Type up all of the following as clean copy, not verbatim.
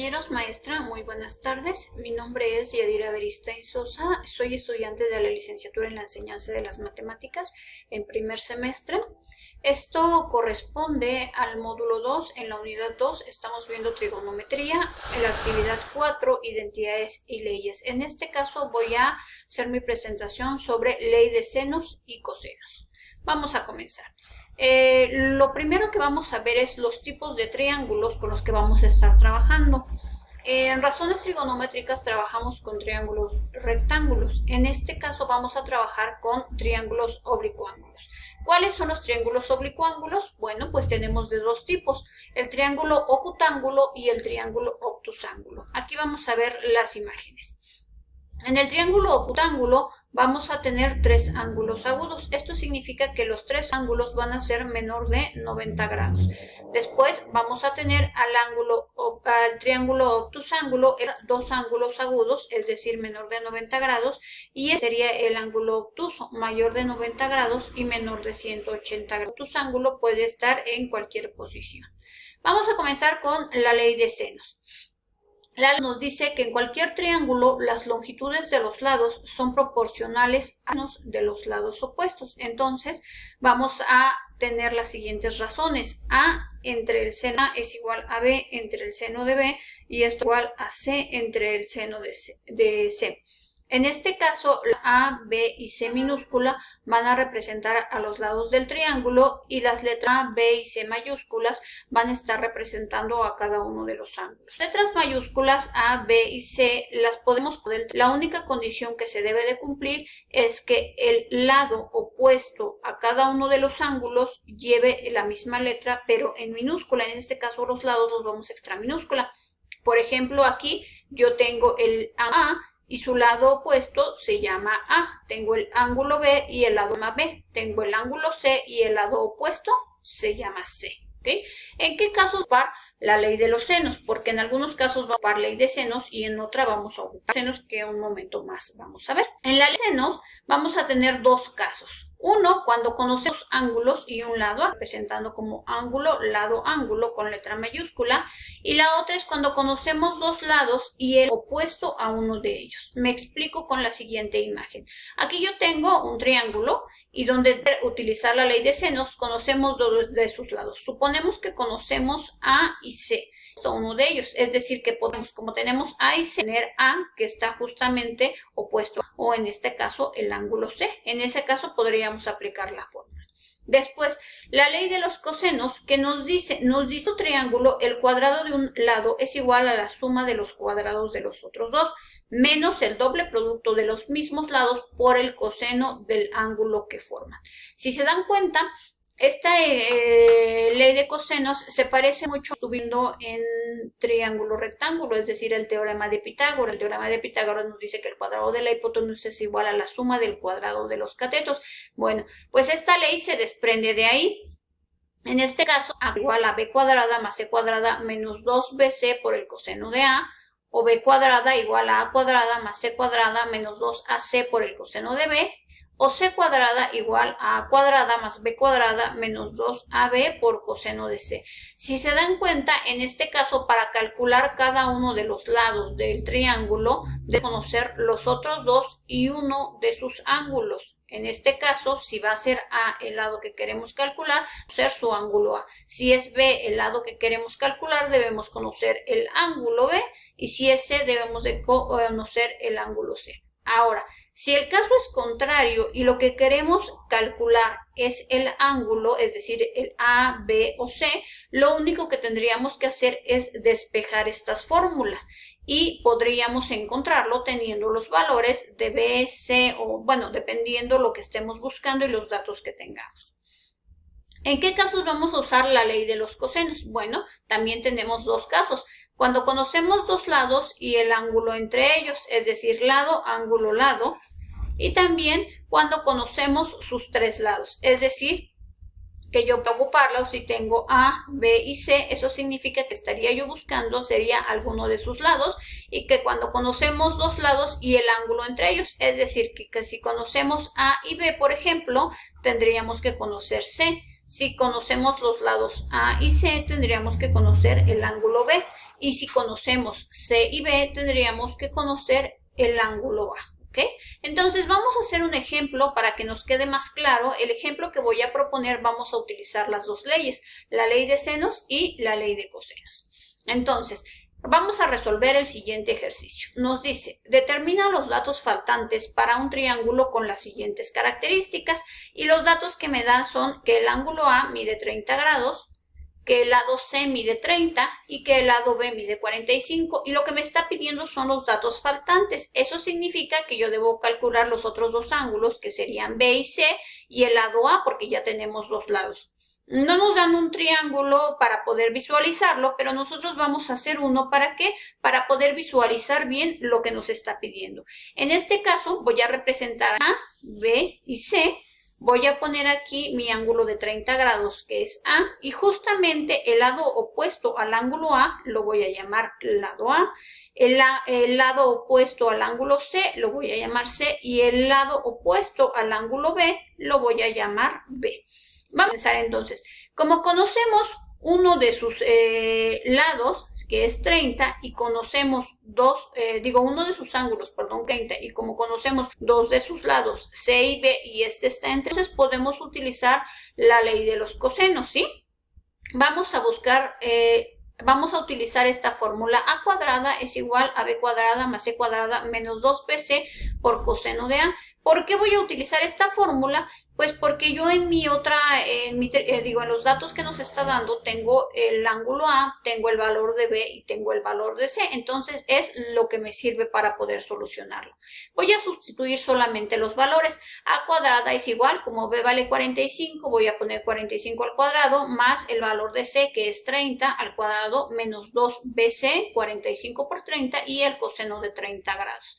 Compañeros, maestra, muy buenas tardes. Mi nombre es Yadira Beristain Sosa. Soy estudiante de la licenciatura en la enseñanza de las matemáticas en primer semestre. Esto corresponde al módulo 2. En la unidad 2 estamos viendo trigonometría, en la actividad 4, identidades y leyes. En este caso voy a hacer mi presentación sobre ley de senos y cosenos. Vamos a comenzar. Lo primero que vamos a ver es los tipos de triángulos con los que vamos a estar trabajando. En razones trigonométricas trabajamos con triángulos rectángulos. En este caso vamos a trabajar con triángulos oblicuángulos. ¿Cuáles son los triángulos oblicuángulos? Bueno, pues tenemos de dos tipos, el triángulo ocutángulo y el triángulo obtusángulo. Aquí vamos a ver las imágenes. En el triángulo ocutángulo vamos a tener tres ángulos agudos. Esto significa que los tres ángulos van a ser menor de 90 grados. Después vamos a tener al triángulo obtusángulo dos ángulos agudos, es decir, menor de 90 grados, y este sería el ángulo obtuso, mayor de 90 grados y menor de 180 grados. El obtusángulo puede estar en cualquier posición. Vamos a comenzar con la ley de senos. La ley nos dice que en cualquier triángulo las longitudes de los lados son proporcionales a los de los lados opuestos. Entonces vamos a tener las siguientes razones. A entre el seno A es igual a B entre el seno de B, y esto igual a C entre el seno de C. En este caso, la A, B y C minúscula van a representar a los lados del triángulo y las letras A, B y C mayúsculas van a estar representando a cada uno de los ángulos. Letras mayúsculas A, B y C las podemos poner. La única condición que se debe de cumplir es que el lado opuesto a cada uno de los ángulos lleve la misma letra, pero en minúscula. En este caso, los lados los vamos a extra minúscula. Por ejemplo, aquí yo tengo el A y su lado opuesto se llama A. Tengo el ángulo B y el lado B. Tengo el ángulo C y el lado opuesto se llama C. ¿Okay? ¿En qué casos va a ocupar la ley de los senos? Porque en algunos casos va a ocupar ley de senos y en otra vamos a ocupar senos, que un momento más vamos a ver. En la ley de senos vamos a tener dos casos. Uno, cuando conocemos ángulos y un lado, representando como ángulo, lado, ángulo, con letra mayúscula. Y la otra es cuando conocemos dos lados y el opuesto a uno de ellos. Me explico con la siguiente imagen. Aquí yo tengo un triángulo y donde utilizar la ley de senos conocemos dos de sus lados. Suponemos que conocemos A y C. Uno de ellos, es decir que podemos, como tenemos A y C, tener A que está justamente opuesto a, o en este caso el ángulo C. En ese caso podríamos aplicar la fórmula. Después, la ley de los cosenos, que nos dice un triángulo, el cuadrado de un lado es igual a la suma de los cuadrados de los otros dos, menos el doble producto de los mismos lados por el coseno del ángulo que forman. Si se dan cuenta, esta ley de cosenos se parece mucho viendo en triángulo rectángulo, es decir, el teorema de Pitágoras. El teorema de Pitágoras nos dice que el cuadrado de la hipotenusa es igual a la suma del cuadrado de los catetos. Bueno, pues esta ley se desprende de ahí. En este caso, A igual a B cuadrada más C cuadrada menos 2BC por el coseno de A, o B cuadrada igual a cuadrada más C cuadrada menos 2AC por el coseno de B, o C cuadrada igual a A cuadrada más B cuadrada menos 2AB por coseno de C. Si se dan cuenta, en este caso, para calcular cada uno de los lados del triángulo, de conocer los otros dos y uno de sus ángulos. En este caso, si va a ser A el lado que queremos calcular, conocer su ángulo A. Si es B el lado que queremos calcular, debemos conocer el ángulo B, y si es C, debemos de conocer el ángulo C. Ahora, si el caso es contrario y lo que queremos calcular es el ángulo, es decir, el A, B o C, lo único que tendríamos que hacer es despejar estas fórmulas y podríamos encontrarlo teniendo los valores de B, C o, bueno, dependiendo lo que estemos buscando y los datos que tengamos. ¿En qué casos vamos a usar la ley de los cosenos? Bueno, también tenemos dos casos. Cuando conocemos dos lados y el ángulo entre ellos, es decir, lado, ángulo, lado, y también cuando conocemos sus tres lados, es decir, que yo puedo ocuparlo si tengo A, B y C, eso significa que estaría yo buscando, sería alguno de sus lados, y que cuando conocemos dos lados y el ángulo entre ellos, es decir, que si conocemos A y B, por ejemplo, tendríamos que conocer C. Si conocemos los lados A y C, tendríamos que conocer el ángulo B. Y si conocemos C y B, tendríamos que conocer el ángulo A. ¿Okay? Entonces vamos a hacer un ejemplo para que nos quede más claro. El ejemplo que voy a proponer, vamos a utilizar las dos leyes, la ley de senos y la ley de cosenos. Entonces, vamos a resolver el siguiente ejercicio. Nos dice, determina los datos faltantes para un triángulo con las siguientes características, y los datos que me dan son que el ángulo A mide 30 grados, que el lado C mide 30 y que el lado B mide 45, y lo que me está pidiendo son los datos faltantes. Eso significa que yo debo calcular los otros dos ángulos, que serían B y C, y el lado A, porque ya tenemos dos lados. No nos dan un triángulo para poder visualizarlo, pero nosotros vamos a hacer uno. ¿Para qué? Para poder visualizar bien lo que nos está pidiendo. En este caso voy a representar A, B y C. Voy a poner aquí mi ángulo de 30 grados, que es A, y justamente el lado opuesto al ángulo A lo voy a llamar lado A. El lado opuesto al ángulo C lo voy a llamar C, y el lado opuesto al ángulo B lo voy a llamar B. Vamos a pensar entonces, como conocemos uno de sus lados, que es 30, y conocemos uno de sus ángulos, perdón, 30, y como conocemos dos de sus lados, C y B, y este está entre, entonces podemos utilizar la ley de los cosenos, ¿sí? Vamos a utilizar esta fórmula. A cuadrada es igual a B cuadrada más C cuadrada menos 2BC por coseno de A. ¿Por qué voy a utilizar esta fórmula? Pues porque yo en los datos que nos está dando tengo el ángulo A, tengo el valor de B y tengo el valor de C. Entonces es lo que me sirve para poder solucionarlo. Voy a sustituir solamente los valores. A cuadrada es igual, como B vale 45, voy a poner 45 al cuadrado más el valor de C, que es 30 al cuadrado, menos 2BC, 45 por 30, y el coseno de 30 grados.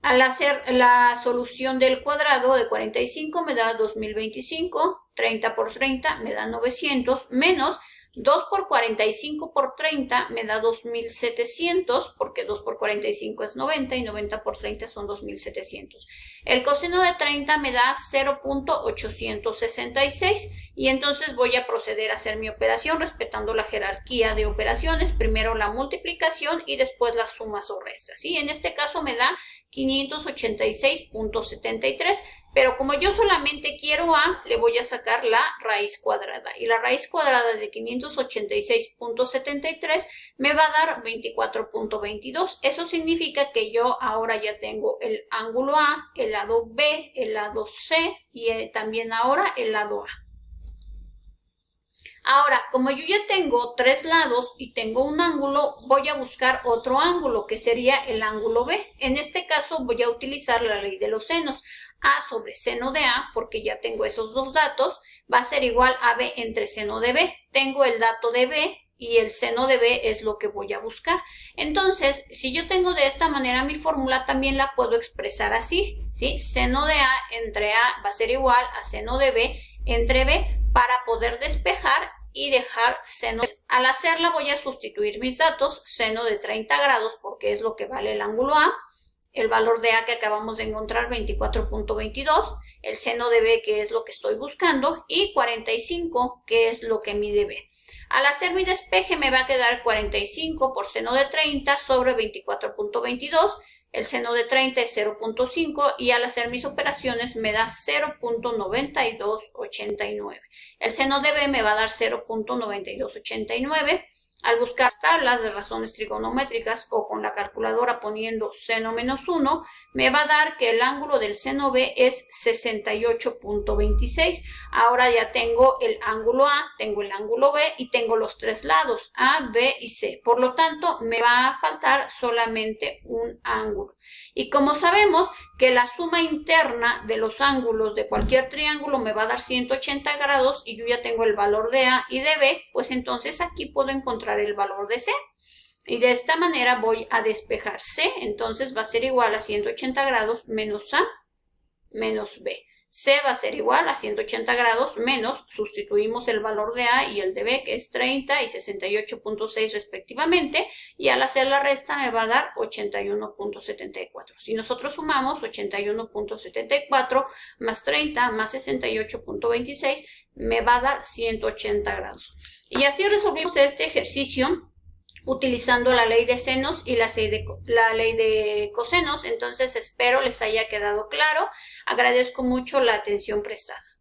Al hacer la solución del cuadrado de 45 me da 2025, 30 por 30 me da 900, menos 2 por 45 por 30 me da 2700, porque 2 por 45 es 90 y 90 por 30 son 2700. El coseno de 30 me da 0.866, y entonces voy a proceder a hacer mi operación respetando la jerarquía de operaciones. Primero la multiplicación y después las sumas o restas. ¿Sí? En este caso me da 586.73, pero como yo solamente quiero A, le voy a sacar la raíz cuadrada, y la raíz cuadrada de 586.73 me va a dar 24.22. Eso significa que yo ahora ya tengo el ángulo A, el lado B, el lado C y también ahora el lado A. Ahora, como yo ya tengo tres lados y tengo un ángulo, voy a buscar otro ángulo, que sería el ángulo B. En este caso voy a utilizar la ley de los senos. A sobre seno de A, porque ya tengo esos dos datos, va a ser igual a B entre seno de B. Tengo el dato de B y el seno de B es lo que voy a buscar. Entonces, si yo tengo de esta manera mi fórmula, también la puedo expresar así, ¿sí? Seno de A entre A va a ser igual a seno de B entre B, para poder despejar y dejar seno. Al hacerla voy a sustituir mis datos, seno de 30 grados, porque es lo que vale el ángulo A, el valor de A que acabamos de encontrar, 24.22, el seno de B, que es lo que estoy buscando, y 45, que es lo que mide B. Al hacer mi despeje me va a quedar 45 por seno de 30 sobre 24.22, el seno de 30 es 0.5, y al hacer mis operaciones me da 0.9289. El seno de B me va a dar 0.9289. Al buscar tablas de razones trigonométricas o con la calculadora poniendo seno menos 1, me va a dar que el ángulo del seno B es 68.26. Ahora ya tengo el ángulo A, tengo el ángulo B y tengo los tres lados, A, B y C. Por lo tanto, me va a faltar solamente un ángulo. Y como sabemos que la suma interna de los ángulos de cualquier triángulo me va a dar 180 grados y yo ya tengo el valor de A y de B, pues entonces aquí puedo encontrar el valor de C. Y de esta manera voy a despejar C, entonces va a ser igual a 180 grados menos A menos B. C va a ser igual a 180 grados menos, sustituimos el valor de A y el de B, que es 30 y 68.6 respectivamente, y al hacer la resta me va a dar 81.74. Si nosotros sumamos 81.74 más 30 más 68.26, me va a dar 180 grados. Y así resolvimos este ejercicio utilizando la ley de senos y la ley de cosenos. Entonces espero les haya quedado claro. Agradezco mucho la atención prestada.